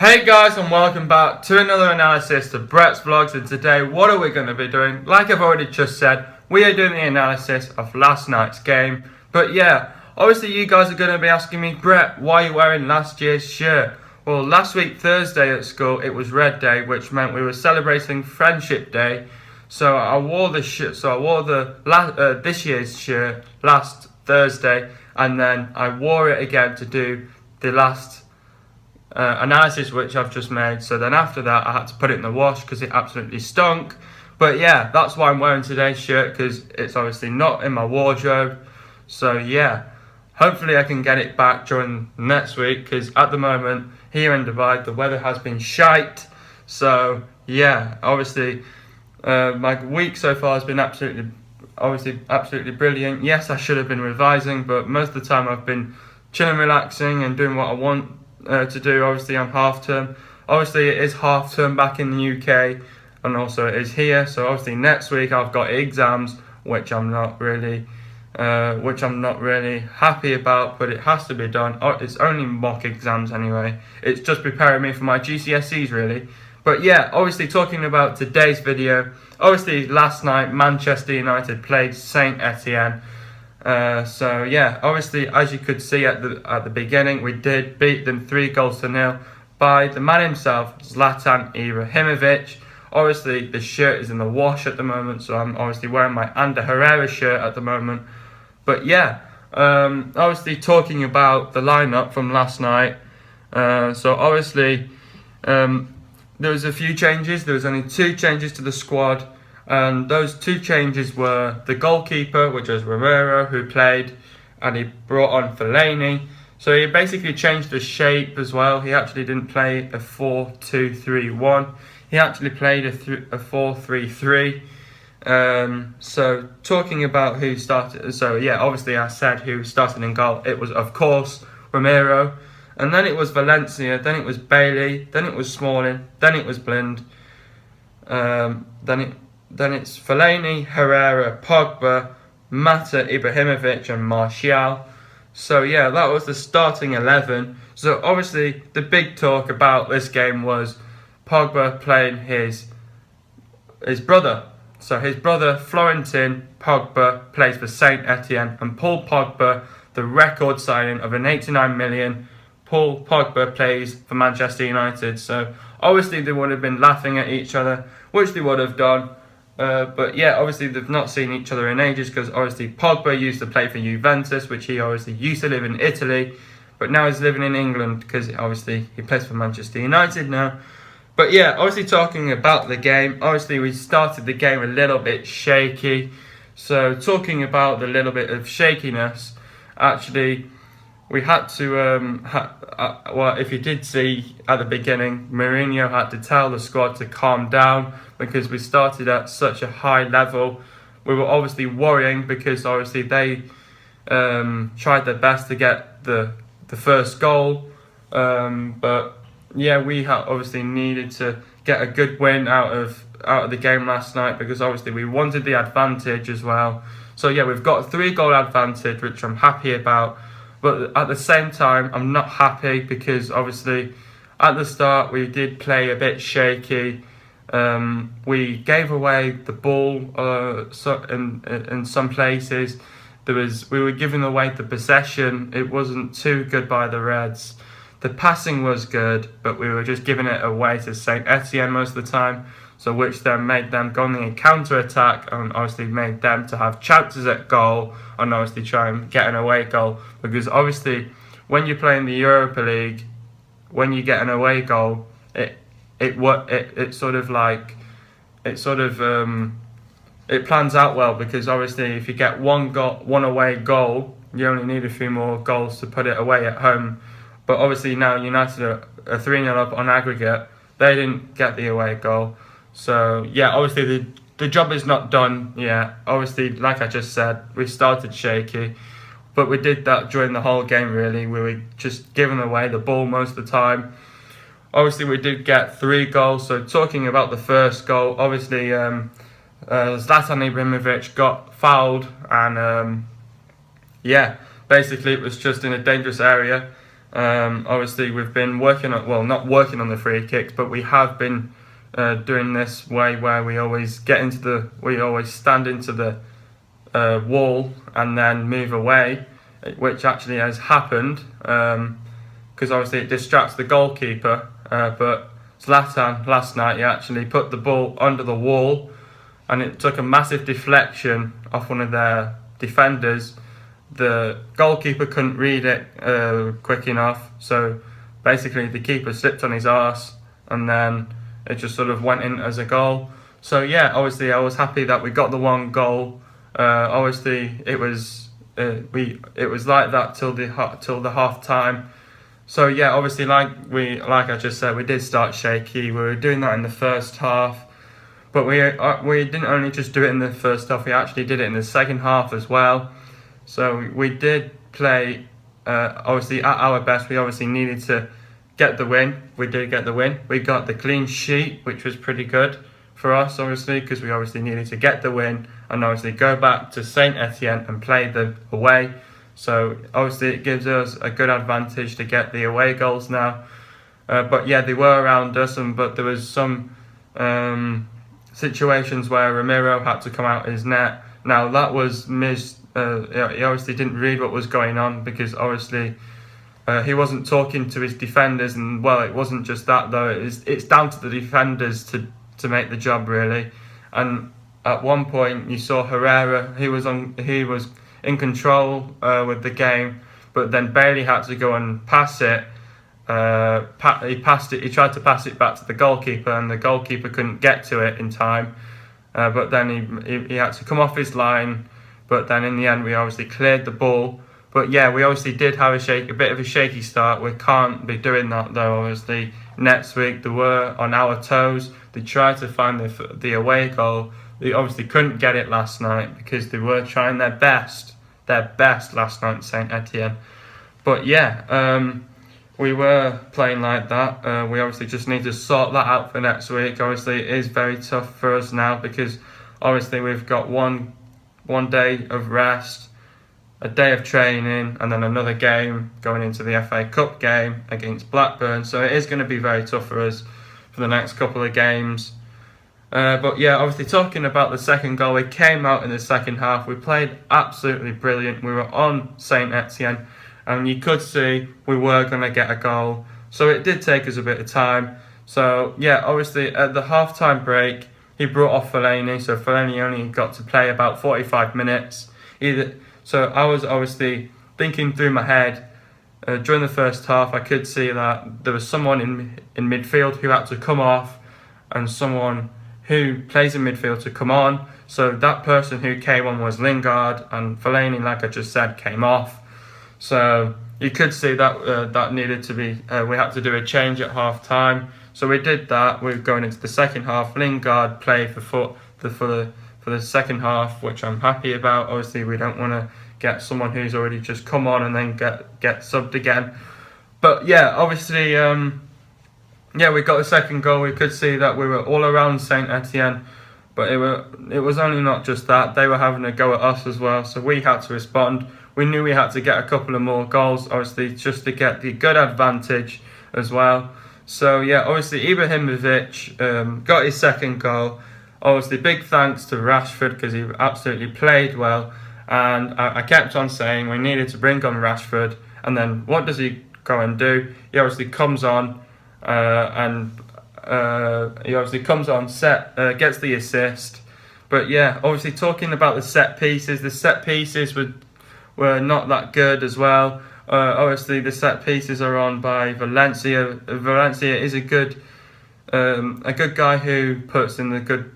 Hey guys, and welcome back to another analysis of Brett's Vlogs. And today, what are we going to be doing? Like I've already just said, we are doing the analysis of last night's game. But yeah, obviously you guys are going to be asking me, Brett, why are you wearing last year's shirt? Well, last week Thursday at school it was Red Day, which meant we were celebrating Friendship Day. So I wore the shirt. So I wore this year's shirt last Thursday, and then I wore it again to do the last analysis which I've just made. So then after that I had to put it in the wash because it absolutely stunk. But yeah, that's why I'm wearing today's shirt, because it's obviously not in my wardrobe. So yeah, hopefully I can get it back during next week, because at the moment here in Dubai the weather has been shite. So yeah, obviously my week so far has been absolutely brilliant. Yes, I should have been revising, but most of the time I've been chilling, relaxing and doing what I want to do. Obviously I'm half term. Obviously it is half term back in the UK, and also it is here. So obviously next week I've got exams, which I'm not really happy about, but it has to be done. It's only mock exams anyway. It's just preparing me for my GCSEs really. But yeah, obviously talking about today's video, obviously last night Manchester United played Saint Etienne. So yeah, obviously as you could see at the beginning, we did beat them 3-0 by the man himself, Zlatan Ibrahimovic. Obviously the shirt is in the wash at the moment, so I'm obviously wearing my Ander Herrera shirt at the moment. But yeah, obviously talking about the lineup from last night. So obviously there was a few changes. There was only 2 changes to the squad. And those 2 changes were the goalkeeper, which was Romero, who played, and he brought on Fellaini. So he basically changed the shape as well. He actually didn't play a 4-2-3-1. He actually played a 4-3-3. So talking about who started, so yeah, obviously I said who started in goal. It was, of course, Romero. And then it was Valencia, then it was Bailey, then it was Smalling, then it was Blind. Then it's Fellaini, Herrera, Pogba, Mata, Ibrahimovic and Martial. So yeah, that was the starting 11. So obviously the big talk about this game was Pogba playing his brother. So his brother, Florentin Pogba, plays for Saint Etienne, and Paul Pogba, the record signing of an 89 million, Paul Pogba plays for Manchester United. So obviously they would have been laughing at each other, which they would have done. But yeah, obviously they've not seen each other in ages, because obviously Pogba used to play for Juventus, which he obviously used to live in Italy, but now he's living in England because obviously he plays for Manchester United now. But yeah, obviously talking about the game, obviously we started the game a little bit shaky. So talking about the little bit of shakiness, actually we had to, well, if you did see at the beginning, Mourinho had to tell the squad to calm down because we started at such a high level. We were obviously worrying because obviously they tried their best to get the first goal. But yeah, we obviously needed to get a good win out of the game last night, because obviously we wanted the advantage as well. So yeah, we've got a 3-goal advantage, which I'm happy about. But at the same time, I'm not happy because obviously at the start we did play a bit shaky. We gave away the ball in some places. We were giving away the possession. It wasn't too good by the Reds. The passing was good, but we were just giving it away to Saint Etienne most of the time. So which then made them go on the counter-attack, and obviously made them to have chances at goal, and obviously try and get an away goal. Because obviously when you play in the Europa League, when you get an away goal, it plans out well, because obviously if you get one away goal, you only need a few more goals to put it away at home. But obviously now United are 3-0 up on aggregate. They didn't get the away goal. So yeah, obviously the job is not done yet. Obviously, like I just said, we started shaky, but we did that during the whole game really. We were just giving away the ball most of the time. Obviously we did get 3 goals. So talking about the first goal, obviously Zlatan Ibrahimovic got fouled, and yeah, basically it was just in a dangerous area. Obviously, we've been working on, well, not working on the free kicks, but we have been doing this way where we always we always stand into the wall and then move away, which actually has happened because obviously it distracts the goalkeeper. But Zlatan last night, he actually put the ball under the wall, and it took a massive deflection off one of their defenders. The goalkeeper couldn't read it quick enough, so basically the keeper slipped on his arse, and then it just sort of went in as a goal. So yeah, obviously I was happy that we got the one goal. Obviously it was like that till the half time. So yeah, obviously like I just said, we did start shaky. We were doing that in the first half, but we didn't only just do it in the first half. We actually did it in the second half as well. So we did play obviously at our best. We obviously needed to get the win. We did get the win. We got the clean sheet, which was pretty good for us, obviously, because we obviously needed to get the win and obviously go back to Saint Etienne and play them away. So obviously it gives us a good advantage to get the away goals now. But yeah, they were around us, but there was some situations where Ramiro had to come out his net. Now that was missed. He obviously didn't read what was going on, because obviously he wasn't talking to his defenders, and well, it wasn't just that though. It's down to the defenders to make the job really. And at one point you saw Herrera, he was in control with the game, but then Bailey had to go and pass it. He tried to pass it back to the goalkeeper, and the goalkeeper couldn't get to it in time. But then he had to come off his line. But then in the end, we obviously cleared the ball. But yeah, we obviously did have a bit of a shaky start. We can't be doing that though. Obviously, next week they were on our toes. They tried to find the away goal. They obviously couldn't get it last night because they were trying their best last night at Saint Etienne. But yeah, we were playing like that. We obviously just need to sort that out for next week. Obviously, it is very tough for us now because obviously we've got one day of rest, a day of training, and then another game going into the FA Cup game against Blackburn. So it is going to be very tough for us for the next couple of games. But yeah, obviously talking about the second goal, we came out in the second half. We played absolutely brilliant. We were on Saint Etienne, and you could see we were going to get a goal. So it did take us a bit of time. So yeah, obviously at the half-time break, he brought off Fellaini, so Fellaini only got to play about 45 minutes. So I was obviously thinking through my head, during the first half, I could see that there was someone in midfield who had to come off, and someone who plays in midfield to come on. So that person who came on was Lingard, and Fellaini, like I just said, came off. So you could see that that needed to be, we had to do a change at half time. So we did that. We're going into the second half. Lingard played for the second half, which I'm happy about. Obviously, we don't want to get someone who's already just come on and then get subbed again. But yeah, obviously, we got the second goal. We could see that we were all around Saint Etienne, but it was only not just that. They were having a go at us as well. So we had to respond. We knew we had to get a couple of more goals, obviously, just to get the good advantage as well. So yeah, obviously Ibrahimovic got his second goal. Obviously, big thanks to Rashford because he absolutely played well. And I kept on saying we needed to bring on Rashford. And then what does he go and do? He obviously comes on gets the assist. But yeah, obviously talking about the set pieces were not that good as well. Obviously, the set pieces are on by Valencia. Valencia is a good guy who puts in the good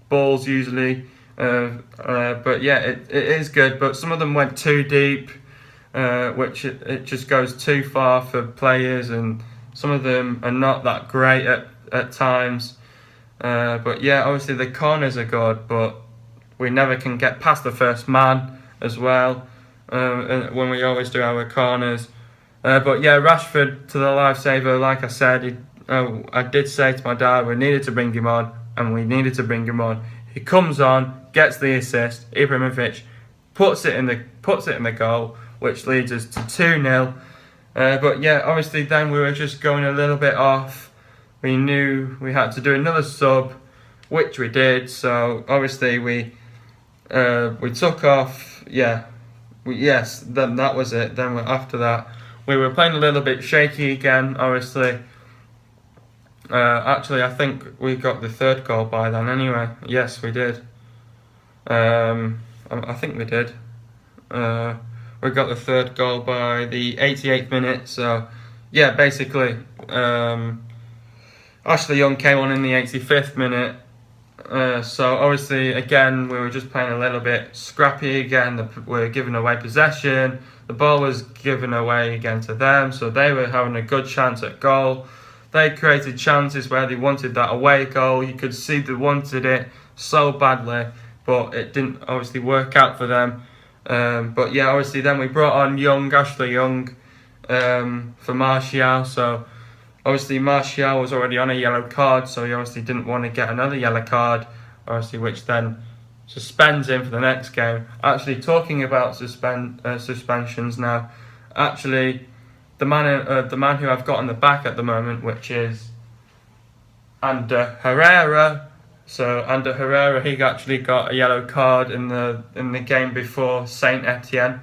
balls usually. But yeah, it is good. But some of them went too deep, which it just goes too far for players, and some of them are not that great at times. But yeah, obviously the corners are good, but we never can get past the first man as well. When we always do our corners. But yeah, Rashford to the lifesaver, like I said, I did say to my dad we needed to bring him on, and we needed to bring him on. He comes on, gets the assist, Ibrahimovic puts it in the goal, which leads us to 2-0. But yeah, obviously then we were just going a little bit off. We knew we had to do another sub, which we did. So obviously we took off. Yeah, yes. Then that was it. Then after that, we were playing a little bit shaky again. Obviously, actually, I think we got the third goal by then. Anyway, yes, we did. I think we did. We got the third goal by the 88th minute. So, yeah, basically, Ashley Young came on in the 85th minute. So obviously, again, we were just playing a little bit scrappy again. We were giving away possession. The ball was given away again to them, so they were having a good chance at goal. They created chances where they wanted that away goal. You could see they wanted it so badly, but it didn't obviously work out for them. But yeah, obviously then we brought on Ashley Young, for Martial. So obviously Martial was already on a yellow card, so he obviously didn't want to get another yellow card, obviously, which then suspends him for the next game. Actually, talking about suspensions now, actually, the man who I've got on the back at the moment, which is Ander Herrera. So Ander Herrera, he actually got a yellow card in the game before Saint Etienne,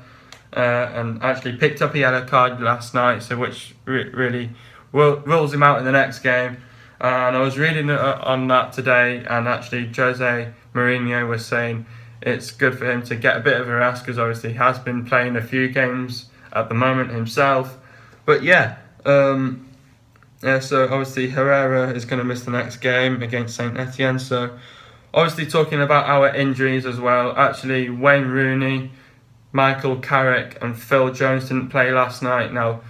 and actually picked up a yellow card last night. So which really rules him out in the next game. And I was reading on that today, and actually Jose Mourinho was saying it's good for him to get a bit of a rest, because obviously he has been playing a few games at the moment himself. But yeah, so obviously Herrera is going to miss the next game against Saint Etienne. So obviously talking about our injuries as well, actually Wayne Rooney, Michael Carrick and Phil Jones didn't play last night. Now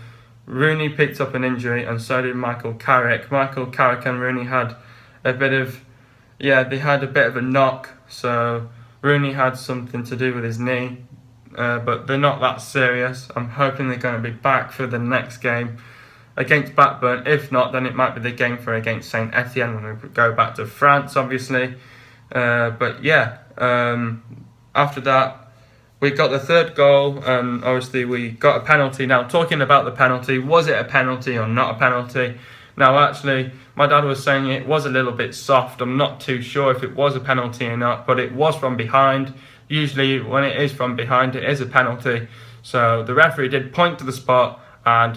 Rooney picked up an injury, and so did Michael Carrick. Michael Carrick and Rooney had a bit of a knock. So Rooney had something to do with his knee, but they're not that serious. I'm hoping they're going to be back for the next game against Blackburn. If not, then it might be the game against Saint Etienne when we go back to France, obviously. But yeah, after that, we got the third goal, and obviously we got a penalty. Now, talking about the penalty, was it a penalty or not a penalty? Now, actually, my dad was saying it was a little bit soft. I'm not too sure if it was a penalty or not, but it was from behind. Usually, when it is from behind, it is a penalty. So the referee did point to the spot, and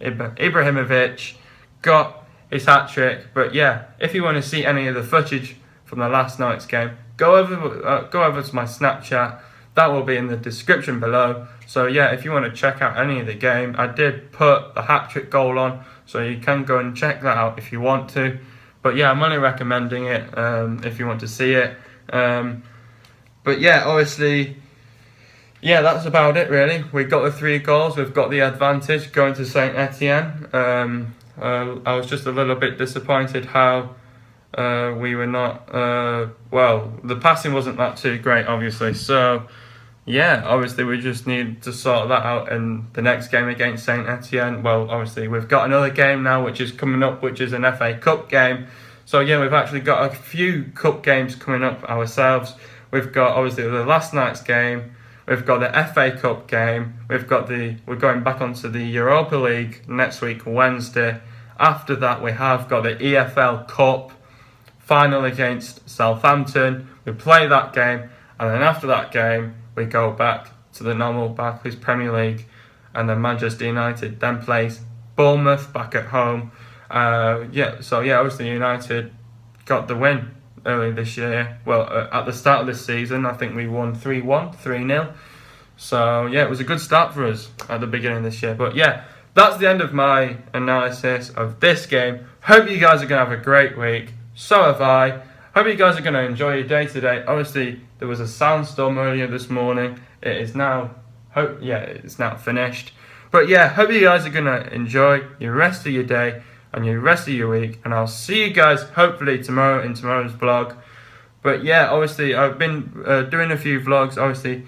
Ibrahimovic got his hat-trick. But yeah, if you want to see any of the footage from the last night's game, go over to my Snapchat. That will be in the description below. So yeah, if you want to check out any of the game, I did put the hat-trick goal on, so you can go and check that out if you want to. But yeah, I'm only recommending it if you want to see it. But yeah, obviously, yeah, that's about it really. We got the 3 goals. We've got the advantage going to Saint Etienne. I was just a little bit disappointed how we were not. The passing wasn't that too great, obviously. So yeah, obviously we just need to sort that out in the next game against Saint Etienne. Well, obviously we've got another game now which is coming up, which is an FA Cup game. So yeah, we've actually got a few cup games coming up ourselves. We've got obviously the last night's game. We've got the FA Cup game. We're going back onto the Europa League next week, Wednesday. After that, we have got the EFL Cup final against Southampton. We play that game, and then after that game, we go back to the normal Barclays Premier League, and then Manchester United then plays Bournemouth back at home. Obviously United got the win early this year. Well, at the start of this season, I think we won 3-0. So yeah, it was a good start for us at the beginning of this year. But yeah, that's the end of my analysis of this game. Hope you guys are going to have a great week. So have I. Hope you guys are going to enjoy your day today. Obviously, there was a sandstorm earlier this morning. It is now, it's now finished. But yeah, hope you guys are going to enjoy your rest of your day and your rest of your week. And I'll see you guys hopefully tomorrow in tomorrow's vlog. But yeah, obviously, I've been doing a few vlogs, obviously,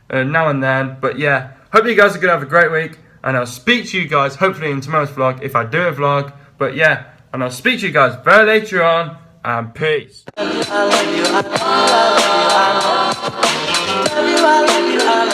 now and then. But yeah, hope you guys are going to have a great week. And I'll speak to you guys hopefully in tomorrow's vlog if I do a vlog. But yeah, and I'll speak to you guys very later on. And peace.